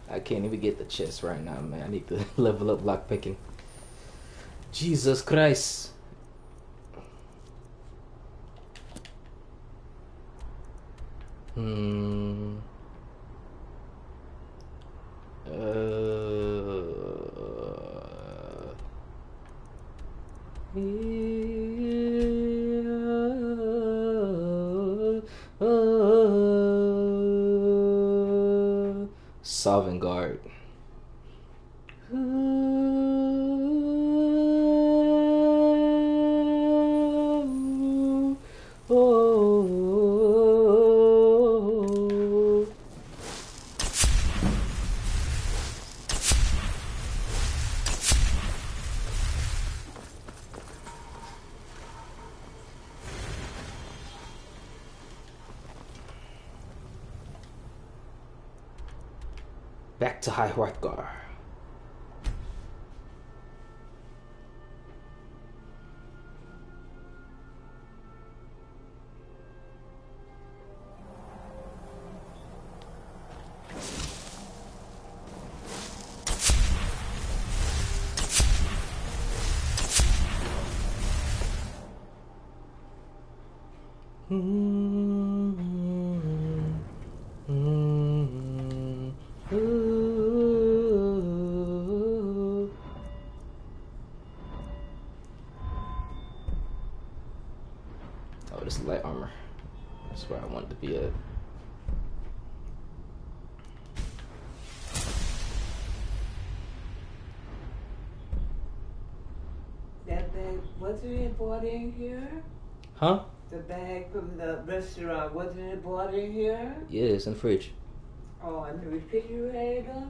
I can't even get the chest right now, man. I need to level up lockpicking. Jesus Christ. Solving guard. Back to High Hrothgar. Ooh. where I wanted to be at. That bag, wasn't it bought in here? Huh? The bag from the restaurant, wasn't it bought in here? Yeah, it's in the fridge. Oh, in the refrigerator?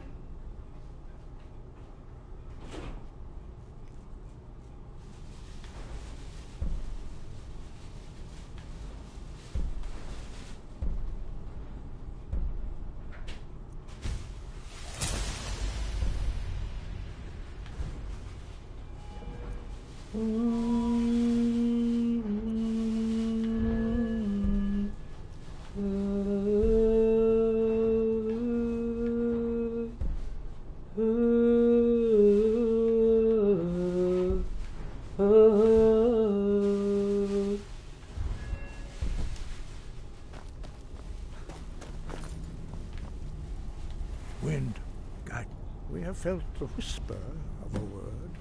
Wind, God, we have felt the whisper of a word.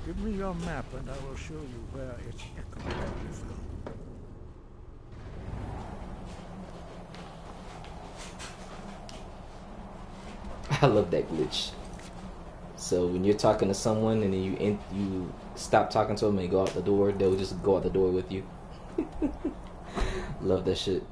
Give me your map and I will show you where its echo can be found. I love that glitch. So when you're talking to someone and then you stop talking to them and go out the door, they'll just go out the door with you. Love that shit.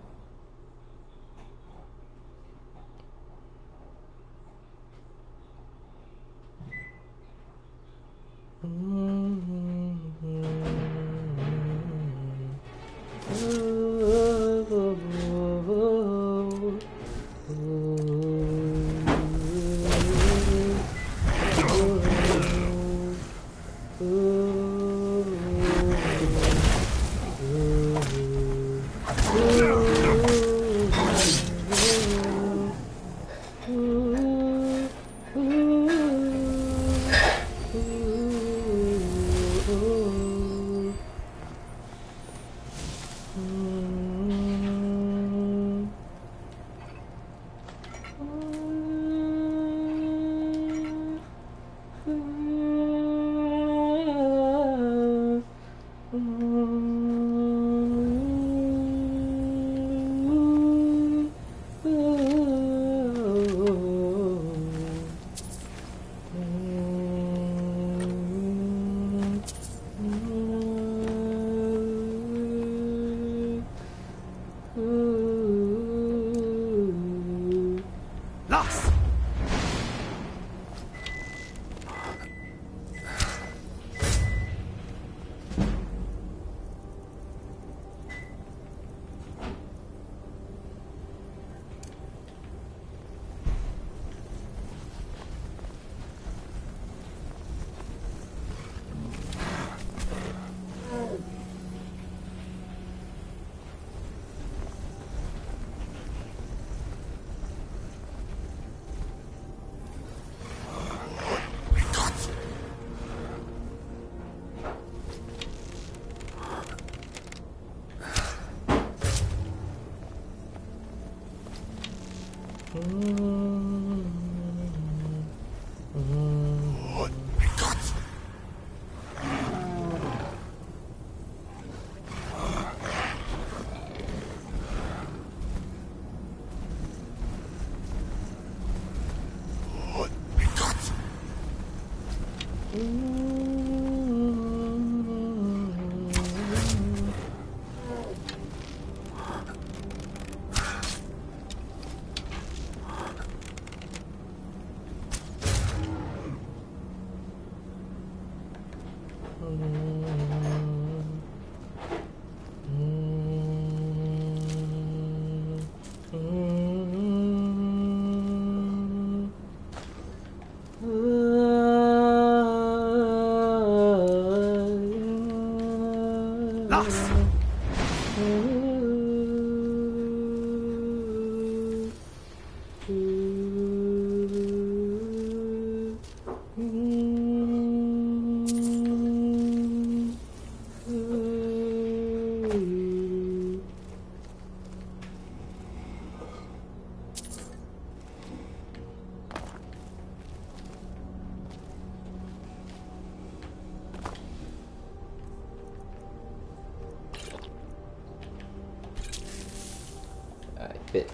Bit.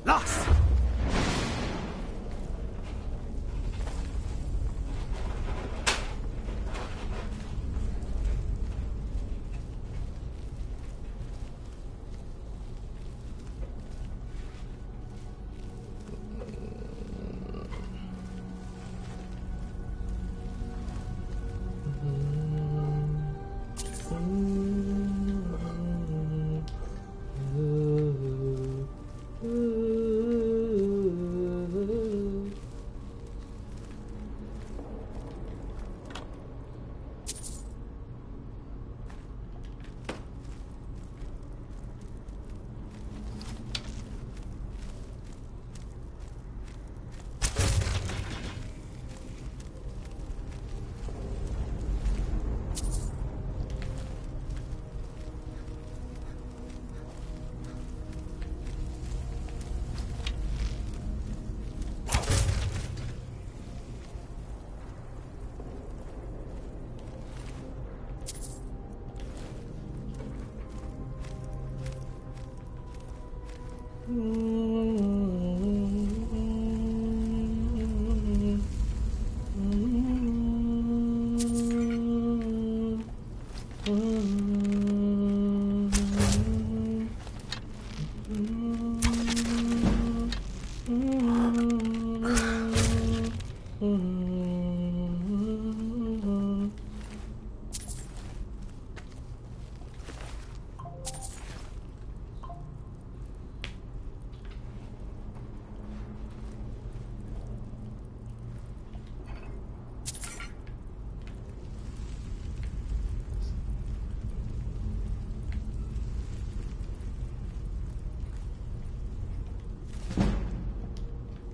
Los!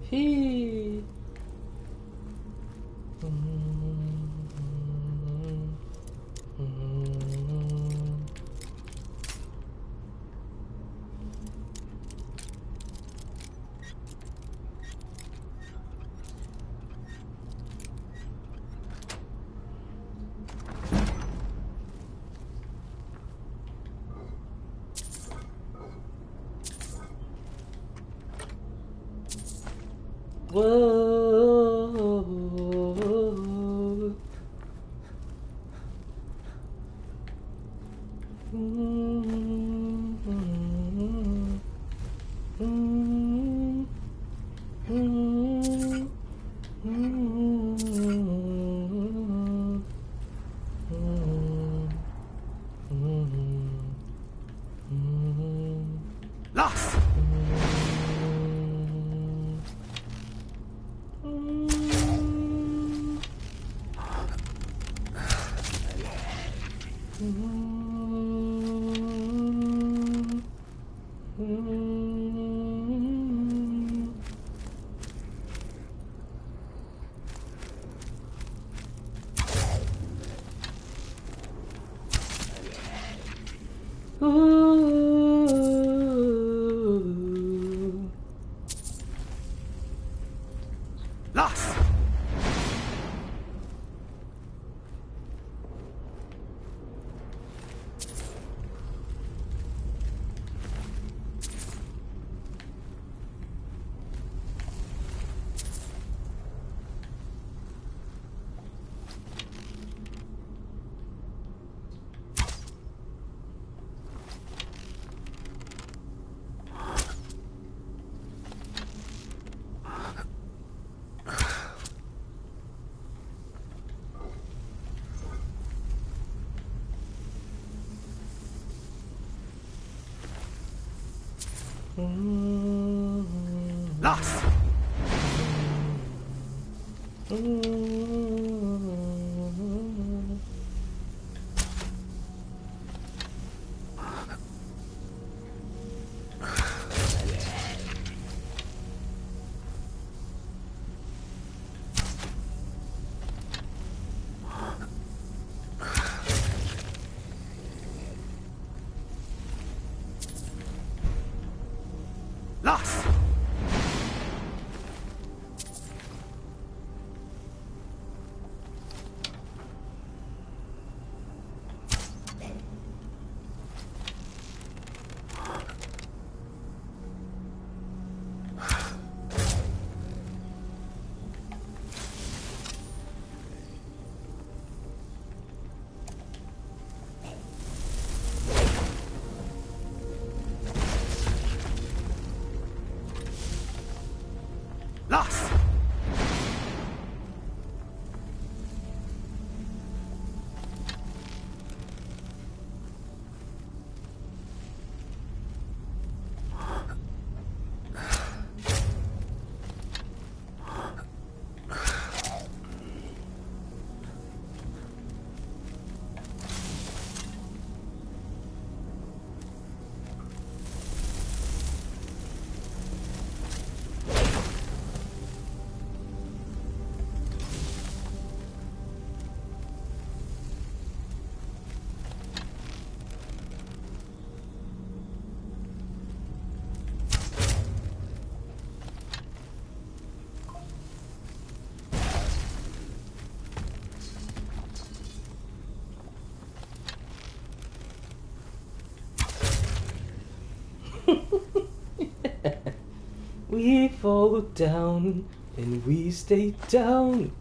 He. Whoa. Los! Los! Los! Los! We fall down and we stay down.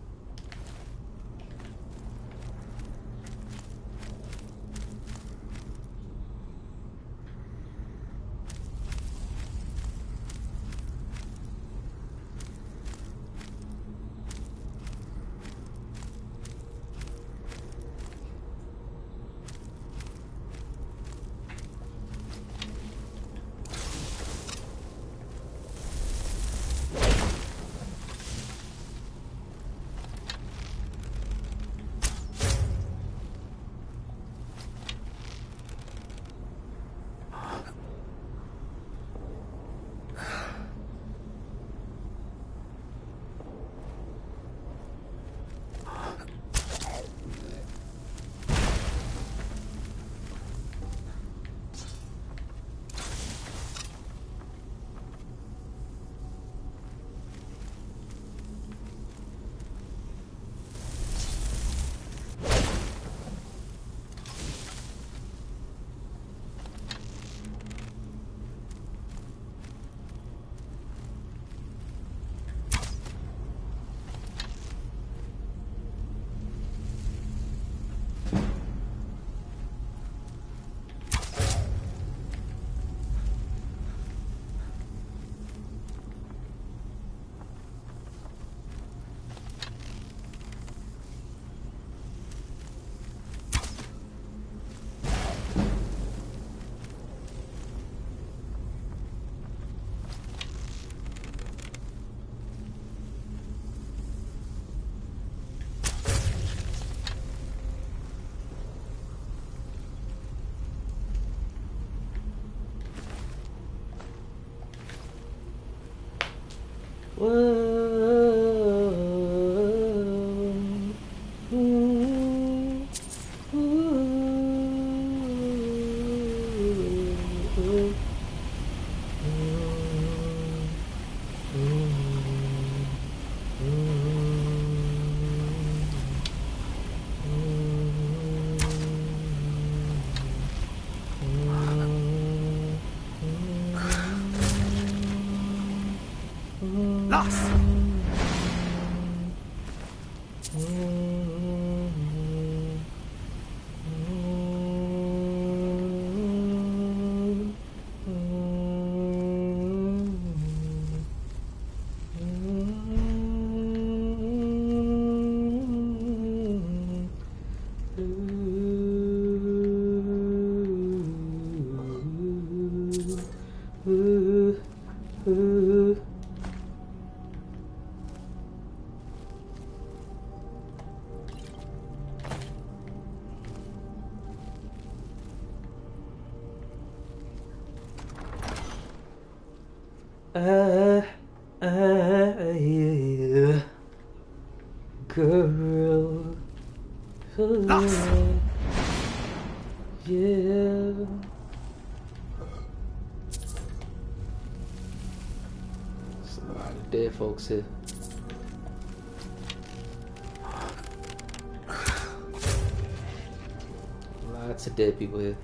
Girl, yeah. There's a lot of dead folks here. Lots of dead people here.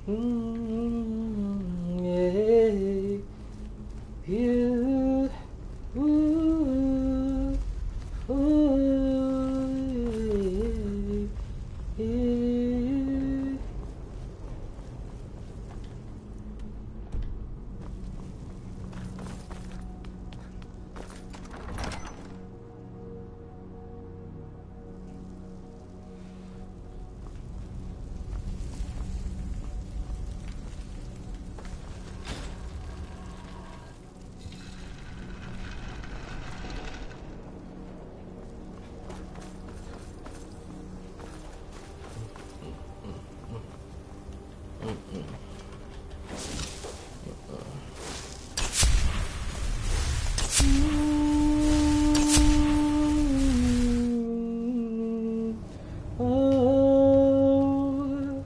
Yeah, you, ooh, ooh, yeah. Oh,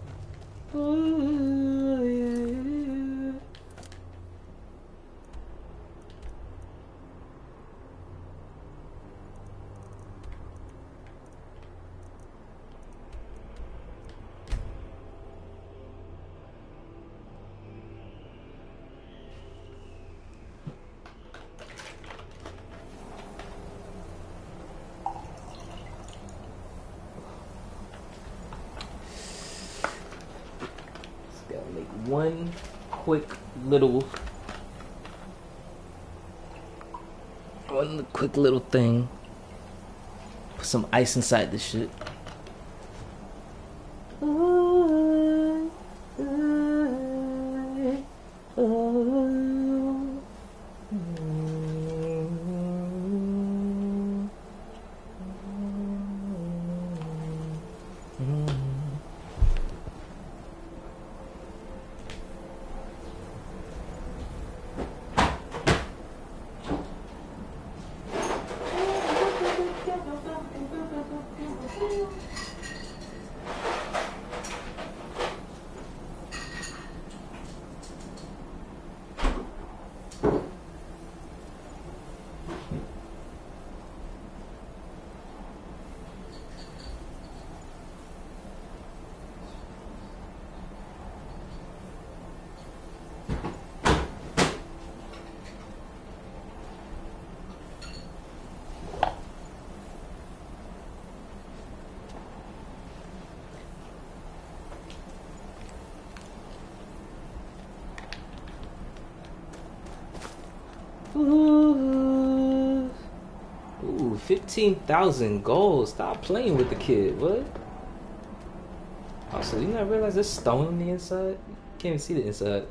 oh, yeah. Just gotta make one quick little thing. Put some ice inside this shit. Ooh, 15,000 gold. Stop playing with the kid. What? Also, you not realize there's stone on the inside? Can't even see the inside.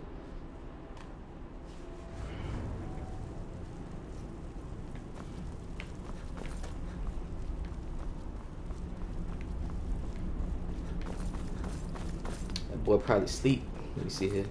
That boy probably sleep. Let me see here.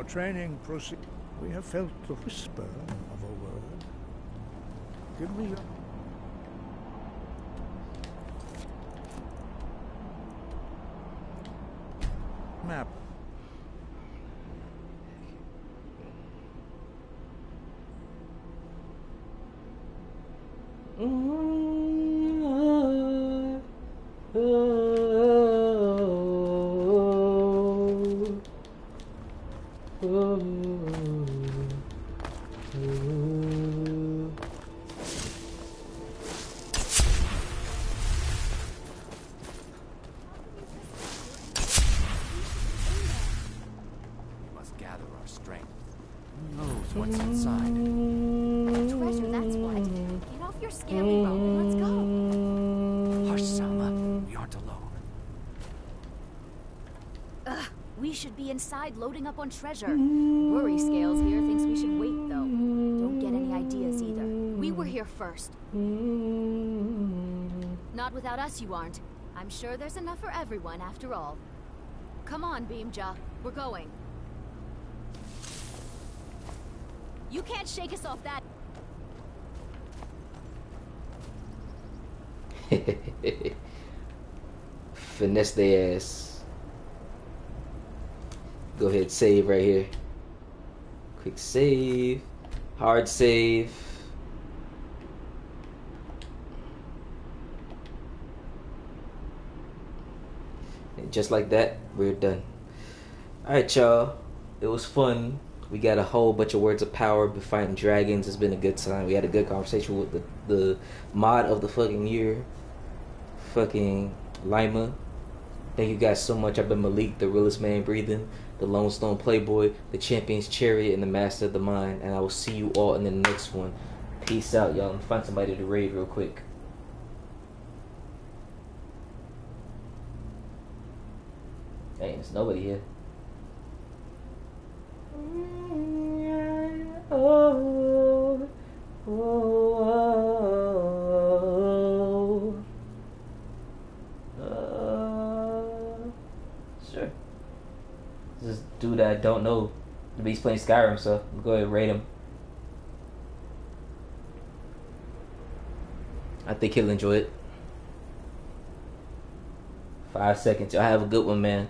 Our training proceed. We have felt the whisper of a word. Give me your map. Must gather our strength. Who knows what's inside? Treasure, that's what. Get off your scary rope and let's go. Hush, Salma. We aren't alone. Ugh, we should be inside loading up on treasure. Worry Scales here thinks we should wait, though. Don't get any ideas either. We were here first. Not without us, you aren't. I'm sure there's enough for everyone, after all. Come on, Beamja. We're going. You can't shake us off that. Finesse their ass. Go ahead, save right here. Quick save. Hard save. And just like that, we're done. Alright, y'all. It was fun. We got a whole bunch of words of power. Been fighting dragons. It's been a good time. We had a good conversation with the mod of the fucking year. Fucking Lima. Thank you guys so much. I've been Maãlík, the realest man breathing, the Lone Stone Playboy, the Champion's Chariot, and the Master of the Mind. And I will see you all in the next one. Peace out, y'all. Find somebody to raid real quick. Dang, there's nobody here. Oh, oh, sure. This dude that I don't know, but he's playing Skyrim, so I'll go ahead and raid him. I think he'll enjoy it. 5 seconds. Y'all have a good one, man.